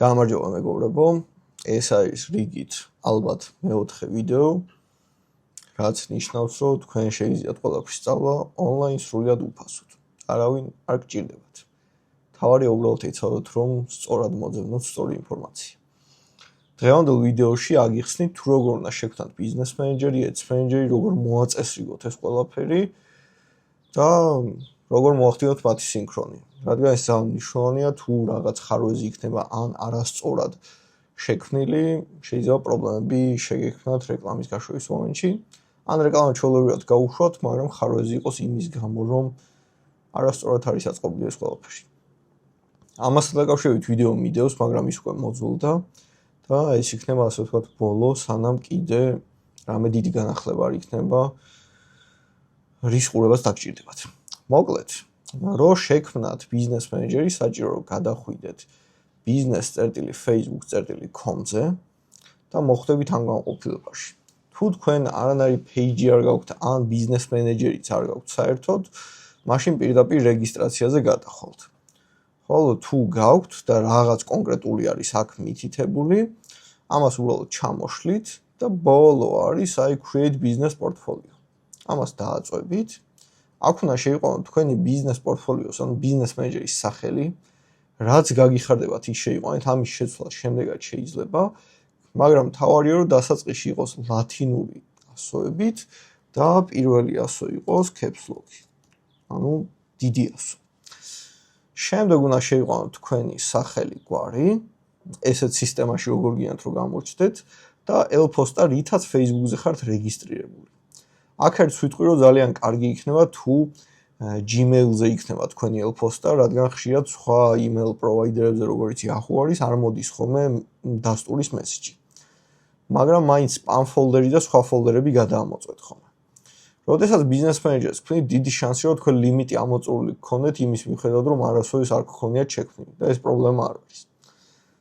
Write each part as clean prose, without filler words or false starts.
გამარჯობა მეგობრებო, ეს არის რიგით ალბათ მეოთხე ვიდეო, რაც ნიშნავს, რომ თქვენ შეგიძლიათ ყველაფრის სწავლა ონლაინ სრულად უფასოდ. არავინ არ გჭირდებათ. თავარია უბრალოდ იცოდოთ, რომ სწორად მოძებნოთ სწორი ინფორმაცია. დღევანდელ ვიდეოში აგიხსნით, თუ როგორ უნდა შექმნათ ბიზნეს მენეჯერი, ედს მენეჯერი, როგორ მოაწესრიგოთ ეს ყველაფერი და როგორ მოახდინოთ მათი სინქრონი. რადგან ეს ძალიან მნიშვნელოვანია, თუ რაღაც ხარვეზი იქნება ან არასწორად შექმნილი, შეიძლება პრობლემები შეგექმნათ რეკლამის გაშვების მომენტში. ან რეკლამა ჩვეულებრივად გაუშვათ, მაგრამ ხარვეზი იყოს იმის გამო, რომ არასწორად არის აწყობილი ეს ყველაფერი. ამასთან დაკავშირებით ვიდეო მიდევს, მაგრამ ის უკვე მოძულდა და ეს იქნება ასე ვთქვათ ბოლო, სანამ კიდე რამე დიდი განახლება არ იქნება რის ყურებას დაგჭირდებათ. მოკლედ, რომ შექმნათ ბიზნეს მენეჯერი, საჭირო რომ გადახვიდეთ business.facebook.com-ზე და მოხვდებით ამ განყოფილებაში. თუ თქვენ არანაირი page არ გაქვთ ან ბიზნეს მენეჯერიც არ გაქვთ საერთოდ, მაშინ პირდაპირ რეგისტრაციაზე გადახვალთ. ხოლო თუ გაქვთ და რაღაც კონკრეტული არის აქ მითითებული, ამას უბრალოდ ჩამოშლით და ბოლო არის აი create business portfolio. ამას დააწვევით. აქ უნდა შეიყვანოთ თქვენი ბიზნეს პორტფოლიოს ან ბიზნეს მენეჯერის სახელი, რაც გაგიხარდებათ ის შეიყვანეთ, ამის შეცვლა შემდეგაც შეიძლება, მაგრამ თავარია რომ დასაწყისში იყოს ლათინური ასოებით და პირველი ასო იყოს caps lock-ი. ანუ დიდი ასო. შემდეგ უნდა შეიყვანოთ თქვენი სახელი გვარი, ესეც სისტემაში როგორ გინდათ რომ გამოჩნდეთ და ელფოსტა რითაც Facebook-ზე ხართ რეგისტრირებული. აქ არის ვიტყვი რომ ძალიან კარგი იქნება თუ Gmail-ზე იქნება თქვენი ელფოსტა, რადგან ხშირად სხვა email პროვაიდერებზე როგორც Yahoo არის, არ მოდის ხოლმე დასტურის მესეჯი. მაგრამ მაინც spam folder-ი და სხვა folder-ები გადაამოწვეთ ხოლმე. როდესაც ბიზნეს მენეჯერს ვქნით, დიდი შანსია რომ თქვენ ლიმიტი ამოწურული გქონდეთ იმის მიხედვით, რომ არასოდეს არ გქონიათ შექმნილი და ეს პრობლემა არ არის.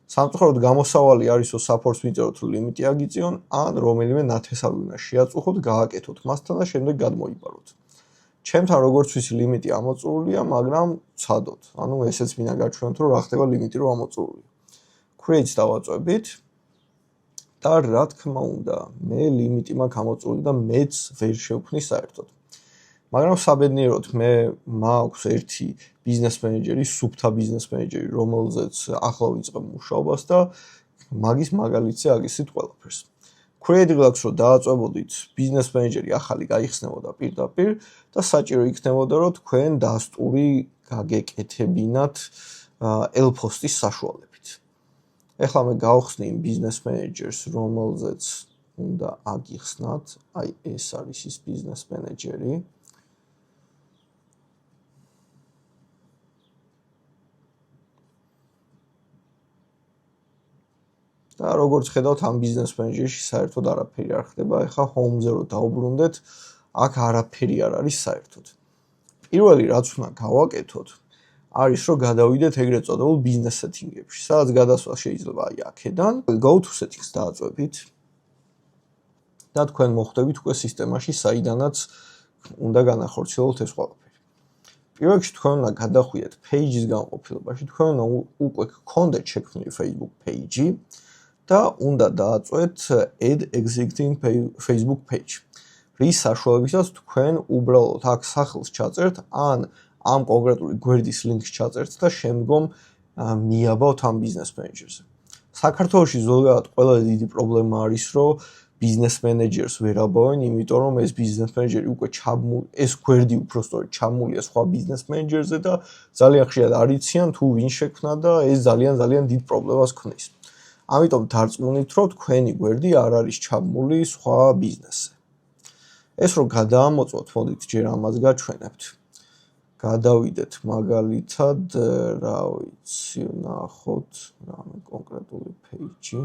სამწუხაროდ გამოსავალი არის რომ support-ს მიწეროთ რომ ლიმიტი აგიწიონ, ან რომელიმე ნათესავი უნდა შეაწუხოთ, გააკეთოთ მასთან და შემდეგ გადმოიბაროთ. ჩემთან როგორც ვიცი ლიმიტი ამოწურულია, მაგრამ ცადოთ. ანუ ესეც მინდა გაჩვენოთ რომ რა ხდება ლიმიტი რომ ამოწურულია. create-ს დავაწვევით და რა თქმა უნდა, მე ლიმიტი მაქვს ამოწურული და მეც ვერ შევქმნი საერთოდ. მაგრამ საბედნიეროდ მე მაქვს ერთი ბიზნეს მენეჯერი, სუფთა ბიზნეს მენეჯერი, რომელზეც ახლა ვიწყებ მუშაობას და მაგის მაგალითზე აგისით ყველაფერს. create გლაქს რომ დააწვევოდით ბიზნეს მენეჯერი ახალი გაიხსნებოდა პირდაპირ და საჭირო იქნებოდა რომ თქვენ დასტური გაგეკეთებინათ ელფოსტის საშუალებით. ეხლა მე გავხსნი იმ ბიზნეს მენეჯერს, რომელზეც უნდა აგიხსნათ, აი ეს არის ის ბიზნეს მენეჯერი. და როგორც ხედავთ, ამ ბიზნეს მენეჯერში საერთოდ არაფერი არ ხდება. ეხლა home-ზე რომ დავუბრუნდეთ, აქ არაფერი არ არის საერთოდ. პირველი რაც უნდა გავაკეთოთ, არის რომ გადავიდეთ ეგრეთ წოდებულ ბიზნეს setting-ებში, სადაც გადასვლა შეიძლება აი აქედან, go to settings დააწვევით და თქვენ მოხვდებით უკვე სისტემაში, საიდანაც უნდა განახორციელოთ ეს ყველაფერი. პირველ რიგში თქვენ უნდა გადახვიდეთ page-ის განყოფილებაში, თქვენ უნდა უკვე გქონდეთ შექმნილი Facebook page-ი და უნდა დააწვეთ add existing Facebook page. რის საშუალებითაც თქვენ უბრალოდ აქ სახელს ჩაწერთ ან ამ კონკრეტული გვერდის ლინკს ჩაწერთ და შემდგომ მიაბავთ ამ ბიზნეს მენეჯერზე. საქართველოში ზოგადად ყველაზე დიდი პრობლემა არის, რომ ბიზნეს მენეჯერს ვერ აბავენ, იმიტომ რომ ეს ბიზნეს მენეჯერი უკვე ეს გვერდი უბრალოდ ჩამულია სხვა ბიზნეს მენეჯერზე და ძალიან ხშირად არ იციან თუ ვინ შექმნა და ეს ძალიან დიდ პრობლემას ქმნის. ამიტომ დარწმუნდით, რომ თქვენი გვერდი არ არის ჩამული სხვა ბიზნესზე. ეს რომ გადაამოწმოთ, მოდით ჯერ ამას გაჩვენებთ. გადავიდეთ მაგალითად, რა ვიცი, ნახოთ რამე კონკრეტული page-ი.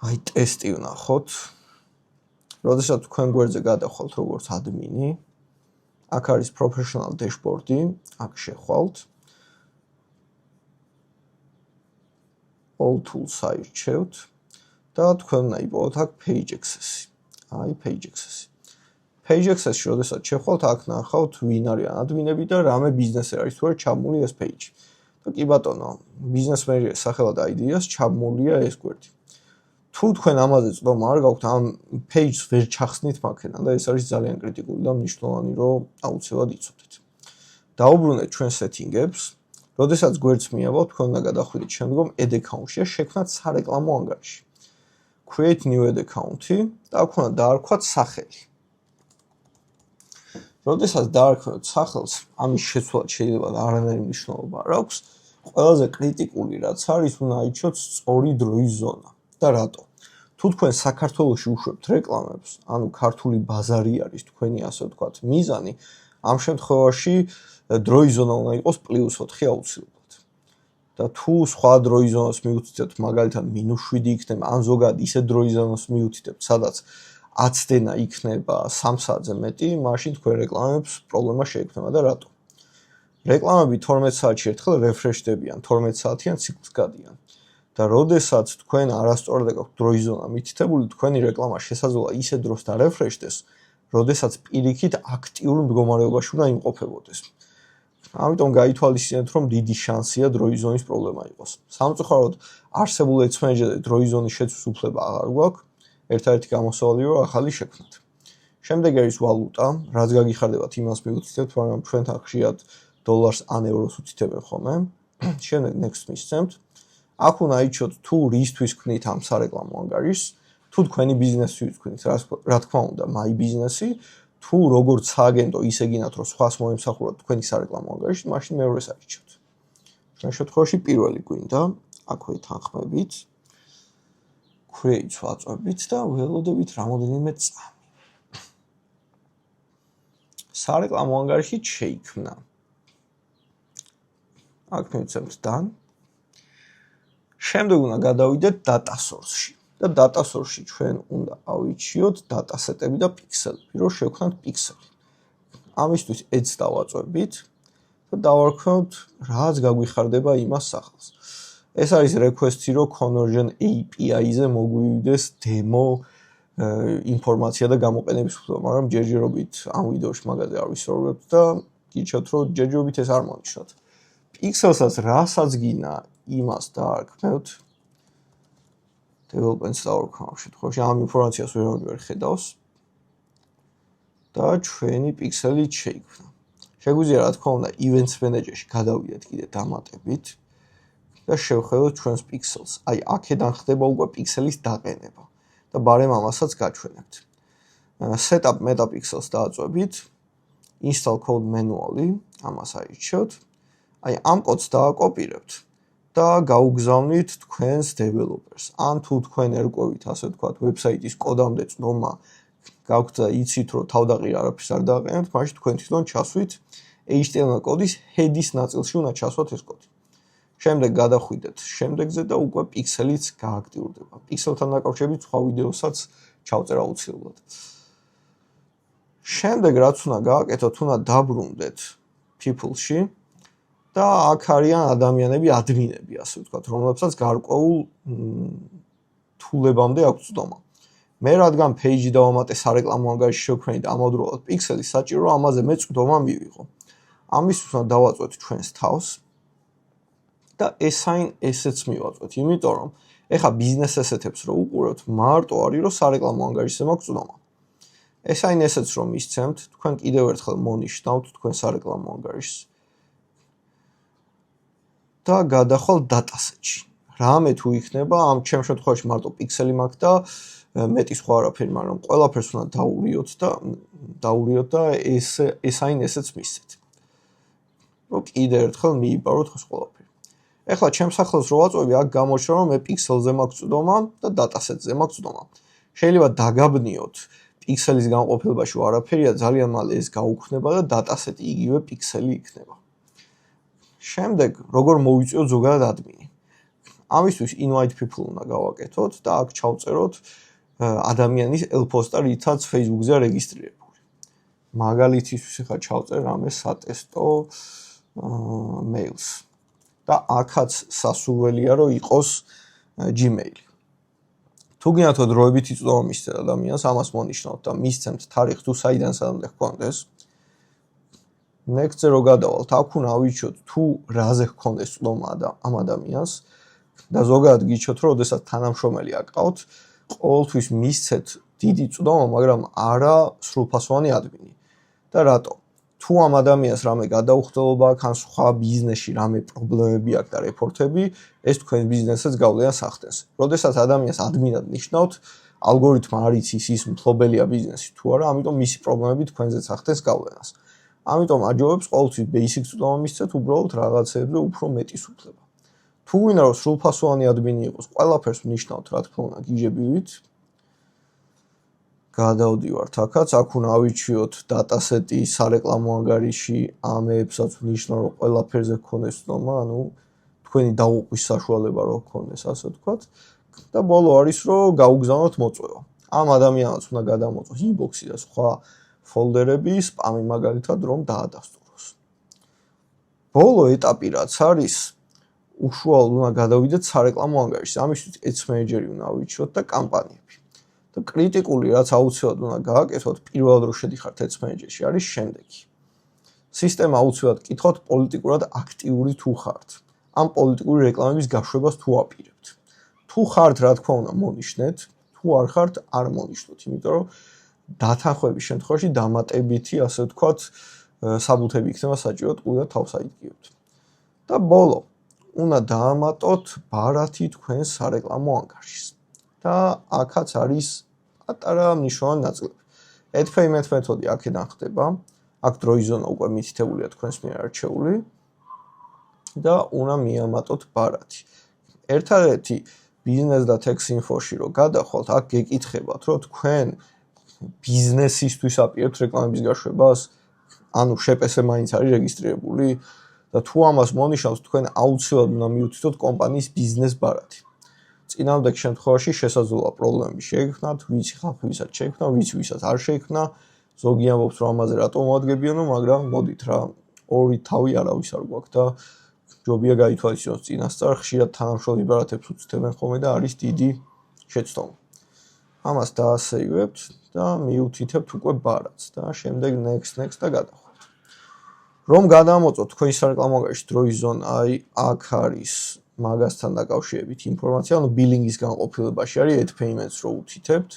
აი ტესტი ვნახოთ. როდესაც თქვენ გვერდზე გადახვალთ როგორც ადმინი, აქ არის professional dashboard-ი, აქ შეხვალთ. all tools აირჩევთ და თქვენ უნდა იპოვოთ აქ page access-ი. აი page access-ი. page access-ში როდესაც შეხვალთ, აქ ნახავთ ვინ არიან ადმინები და რამე ბიზნესი არის თუ არა ჩამული ეს page. და კი ბატონო, ბიზნესმენის სახელად აიდეას ჩამოვლია ეს გვერდი. თუ თქვენ ამაზე წვდომა არ გაქვთ, ამ page-ს ვერ ჩახსნით მაქედან და ეს არის ძალიან კრიტიკული და მნიშვნელოვანი, რომ აუცილებლად იცოდეთ. დაუბრუნეთ ჩვენ setting-ებს. როდესაც გვერდს მიავალთ, თქვენ უნდა გადახვიდეთ შემდგომ ad account-ში და შექმნათ სარეკლამო ანგარიში. Create new ad account-ი და აქ უნდა დაარქვათ სახელი. როდესაც დაარქვათ სახელს, ამის შეცვლად შეიძლება არანაირი მნიშვნელობა არ აქვს. ყველაზე კრიტიკული რაც არის, უნდა აიჩიოთ სწორი დროის ზონა. და რატო? თუ თქვენ საქართველოში უშვებთ რეკლამებს, ანუ ქართული ბაზარი არის თქვენი ასე ვთქვათ მიზანი, ამ შემთხვევაში დროის ზონა უნდა იყოს +4 აუცილებლად. და თუ სხვა დროის ზონას მიუთითებთ, მაგალითად -7 იქნება, ან ზოგადად ისე დროის ზონას მიუთითებთ, სადაც აცდენა იქნება 3 საათზე მეტი, მაშინ თქვენ რეკლამებს პრობლემა შეექმნება და რატო? რეკლამები 12 საათში ერთხელ რეფრეშდებიან, 12 საათიან ციკლს გადიან. და როდესაც თქვენ არასწორად გაქვთ დროის ზონა მითითებული, თქვენი რეკლამა შესაძლოა ისე დროს დარეფრეშდეს, როდესაც პირიქით აქტიურ მდგომარეობაში უნდა იმყოფებოდეს. ამიტომ გაითვალისწინეთ, რომ დიდი შანსია დროის ზონის პრობლემა იყოს. სამწუხაროდ, არსებულ ads manager-ზე დროის ზონის შეცვლის უფლება აღარ გვაქვს, ერთადერთი გამოსავალია, რომ ახალი შექმნათ. შემდეგ არის ვალუტა, რაც გაგიხარდებათ იმას მიუთითებთ, მაგრამ ჩვენთან ხშირად დოლარს ან ევროს უთითებენ ხოლმე. შემდეგ next მისცემთ. აქ უნდა აიჩიოთ თუ რისთვის ვქნით ამ სარეკლამო ანგარიშს, თუ თქვენი ბიზნესისთვის ვქნით, რა თქმა უნდა, my business-ი, თუ როგორც სააგენტო ისე გინათ, რომ სხვას მოემსახუროთ თქვენი სარეკლამო ანგარიში, მაშინ მეორეს აიჩიოთ. ჩვენ შემთხვევაში პირველი გვინდა, აქვე თანხმებით, create-ს ვაწვევით და ველოდებით რამოდენიმე წამი. სარეკლამო ანგარიში შეიქმნა. აქ მივცემთ done. შემდეგ უნდა გადავიდეთ data source-ში და data source-ში ჩვენ უნდა ავიჩიოთ dataset-ები და pixel-ები, რომ შევქმნათ pixel-ი. ამისთვის ads დავაწვევით და დავარქვევთ რაც გაგვიხარდება იმას სახელს. ეს არის request-ი, რომ conversion API-ზე მოგვივიდეს demo ინფორმაცია და გამოყენების უფლება, მაგრამ ჯერჯერობით ამ ვიდეოში მაგაზე არ ვისაუბრებთ და გიჩვენოთ, რომ ჯერჯერობით ეს არ მონიშნოთ. pixel-საც რასაც გინა იმას დაარქმევთ development-ს დავარქვევ ამ შემთხვევაში ამ ინფორმაციას ვერ ხედავს და ჩვენი pixel-ი შეიქმნა. შეგვიძლია რა თქმა უნდა events manager-ში გადავიდეთ კიდე დამატებით და შევხედოთ ჩვენს pixel-ს. აი აქედან ხდება უკვე pixel-ის დაყენება და ბარემ ამასაც გაჩვენებთ. setup meta pixel-ს დააწვევით, install code manually, ამას აირჩევთ. აი ამ კოდს დააკოპირებთ და გაუგზავნით თქვენს developers. ან თუ თქვენ ერკვევით, ასე ვთქვათ, ვებსაიტის კოდამდე წვდომა გაქვთ და იცით, რომ თავდაყირ არაფერს არ დააყენებთ, მაშინ თქვენ თვითონ ჩასვით HTML კოდის head-ის ნაწილში უნდა ჩასვათ ეს კოდი. შემდეგ გადახვიდეთ შემდეგზე და უკვე pixel-იც გააქტიურდება. pixel-თან დაკავშირებით სხვა ვიდეოსაც ჩავწერ აუცილებლად. შემდეგ რაც უნდა გააკეთოთ, უნდა დაბრუნდეთ people-ში და აქ არიან ადამიანები, ადმინები, ასე ვთქვათ, რომლებსაც გარკვეულ თულებამდე აქვს წვდომა. მე რადგან page-ი დავამატე სარეკლამო ანგარიში შევქმნით ამავდროულად pixel-ი, საჭირო ამაზე მე წვდომა მივიღო. ამისთვის უნდა დავაწვევთ ჩვენს თავს და assign assets მივაწვევთ, იმიტომ რომ ეხა business asset-ებს რო უყურებთ, მარტო არის რომ სარეკლამო ანგარიშზე მაქვს წვდომა. assign assets რომ მისცემთ, თქვენ კიდევ ერთხელ მონიშნავთ თქვენ სარეკლამო ანგარიშს და გადახვალ dataset-ში. რამე თუ იქნება, ამ ჩემ შემთხვევაში მარტო pixel-ი მაქვს და მეტი სხვა არაფერი, მაგრამ ყველაფერს უნდა დაურიოთ და assign assets მისცეთ. რომ კიდევ ერთხელ მიიპაროთ ეს ყველაფერი. ეხლა ჩემს სახელს რო ვაწვევი, აქ გამოჩნდა რომ მე pixel-ზე მაქვს წვდომა და dataset-ზე მაქვს წვდომა. შეიძლება დაგაბნიოთ pixel-ის განყოფილებაში არაფერია, ძალიან მალე ეს გაუქმდება და dataset-ი იგივე pixel-ი იქნება. შემდეგ როგორ მოვიწვიოთ ზოგადად admin-ი. ამისთვის invite people უნდა გავაკეთოთ და აქ ჩავწეროთ ადამიანის ელფოსტა, რითაც Facebook-ზე რეგისტრირებული. მაგალითისთვის ხა ჩავწერ რამე სატესტო mails. და აქაც სასურველია რომ იყოს Gmail-ი. თუ გინათო დროებით იწვდომა მისცეთ ადამიანს, ამას მონიშნავთ და მისცემთ თარიღს თუ საიდან სადამდე ჰქონდეს. next-ზე რო გადავალთ, აქ უნდა ავიჩიოთ თუ რაზე ჰქონდეს წვდომა ამ ადამიანს და ზოგადად გიჩვენოთ, რომ ოდესაც თანამშრომელი აკავთ, ყოველთვის მისცეთ დიდი წვდომა, მაგრამ არა სრულფასოვანი ადმინი. და რატო? თუ ამ ადამიანს რამე გადაუხდელობა აქვს, ან სხვა ბიზნესში რამე პრობლემები აქვს და რეპორტები, ეს თქვენ ბიზნესსაც გავლენას ახდენს. როდესაც ადამიანს ადმინად ნიშნავთ, ალგორითმა არ იცის ის მფლობელია ბიზნესი თუ არა, ამიტომ მისი პრობლემები თქვენზეც ახდენს გავლენას. ამიტომ აჯობებს ყოველთვის basic წვდომა მისცეთ, უბრალოდ რაღაცებზე უფრო მეტის უფლება. თუ გვინდა რომ სრულფასოვანი ადმინი იყოს, ყველაფერს ნიშნავთ, რა თქმა უნდა, გიჟებივით. გადავდივართ აქაც, აქ უნდა ავიჩიოთ დატასეტი სარეკლამო ანგარიში, ამებსაც ვნიშნავ, რომ ყველაფერზე გქონდეს წვდომა, ანუ თქვენი დაუყვის საშუალება რო გქონდეს, ასე ვთქვათ. და ბოლო არის, რომ გაუგზავნოთ მოწვევა. ამ ადამიანს უნდა გადამოწოს inbox-ი და სხვა ფოლდერები, სპამი მაგალითად, რომ დაადასტუროს. ბოლო ეტაპი რაც არის, უშუალოდ უნდა გადავიდეთ სარეკლამო ანგარიშზე. ამისთვის ads manager-ი უნდა ავიჩიოთ და კამპანიები. და კრიტიკული რაც აუცილებლად უნდა გააკეთოთ, პირველად რო შედიხართ ads manager-ში, არის შემდეგი. სისტემა აუცილებლად კითხავთ პოლიტიკურად აქტიური თუ ხართ. ამ პოლიტიკური რეკლამების გაშვებას თუ აპირებთ. თუ ხართ, რა თქმა უნდა, მონიშნეთ, თუ არ ხართ, არ მონიშნოთ, იმიტომ რომ დათანხმების შემთხვევაში დამატებითი, ასე ვთქვათ, საბუთები იქნება საჭირო, ტყუილად თავს აიდგიებთ. და ბოლო, უნდა დაამატოთ ბარათი თქვენს სარეკლამო ანგარიშს. და აქაც არის პატარა მნიშვნელოვანი ნაწილები. Ad payment მეთოდი აქედან ხდება. აქ დროის ზონა უკვე მითითებულია თქვენს მიერ არჩეული და უნდა მიამატოთ ბარათი. ერთადერთი ბიზნეს და tax info-ში რო გადახვალთ, აქ გეკითხებათ, რომ თქვენ ბიზნესისთვის აპირებთ რეკლამების გაშვებას, ანუ შეპესე მაინც არის რეგისტრირებული და თუ ამას მონიშნავთ, თქვენ აუცილებლად უნდა მიუთითოთ კომპანიის ბიზნეს ბარათი. წინამორბედი შემთხვევაში შესაძლოა პრობლემები შეექმნათ, ვიცი ხალხი ვისაც შეექმნა, ვიცი ვისაც არ შეექმნა, ზოგი ამბობს რომ ამაზე რატომ მოადგებიანო, მაგრამ მოდით რა, ორი თავი არავის არ გვაქვს და ჯობია გაითვალისწინოთ წინასწარ, ხშირად თანამშრომლების ბარათებს უცდებენ ხოლმე და არის დიდი შეცდომა. ამას დაასეივებთ და მიუთითებთ უკვე ბარათს და შემდეგ next და გადავხვალთ. რომ გადამოწოთ თქვენი სარეკლამო ანგარიში დროის ზონა, აი აქ არის მაგასთან დაკავშირებით ინფორმაცია, ანუ ბილინგის განყოფილებაში არის ad payments რო უთითებთ.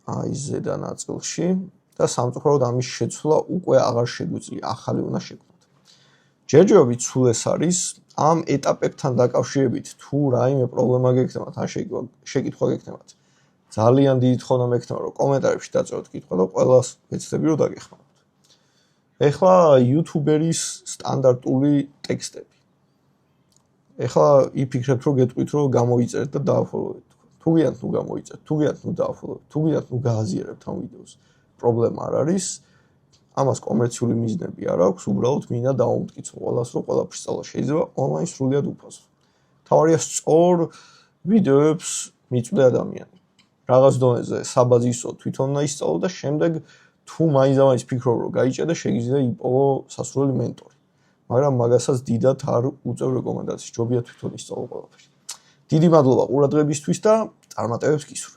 აი ზედა ნაწილში და სამწუხაროდ ამის შეცვლა უკვე აღარ შეგვიძლია, ახალი უნდა შეგნოთ. ჯერჯერობით სულ ეს არის ამ ეტაპებთან დაკავშირებით თუ რაიმე პრობლემა გექნებათ, ან შეკითხვა გექნებათ. ძალიან დიდი თხოვნა მექნება რომ კომენტარებში დაწეროთ კითხვა და ყველას ვეცდები რომ დაგეხმაროთ. ეხლა იუთუბერის სტანდარტული ტექსტები. ეხლა იფიქრებთ რომ გეტყვით რომ გამოიწერეთ და დააფოლოვეთ. თუ გინდათ ნუ გამოიწერეთ, თუ გინდათ ნუ დააფოლოვეთ, თუ გინდათ ნუ გააზიარებთ ამ ვიდეოს. პრობლემა არ არის. ამას კომერციული მიზნები არ აქვს, უბრალოდ მინდა დავუმტკიცო ყველას, რომ ყველაფრის სწავლა შეიძლება ონლაინ სრულიად უფასო. თავარია სწორ ვიდეოებს მიწვდე ადამიანი. რაღაც დონეზე საბაზისო თვითონ უნდა ისწავლო და შემდეგ თუ მაინც ფიქრობ რომ გაიჭედე, შეგიძლია იპოვო სასურველი მენტორი. მაგრამ მაგასაც დიდად არ უწევ რეკომენდაციას, ჯობია თვითონ ისწავლო ყველაფერი. დიდი მადლობა ყურადღებისთვის და წარმატებებს გისურვებთ.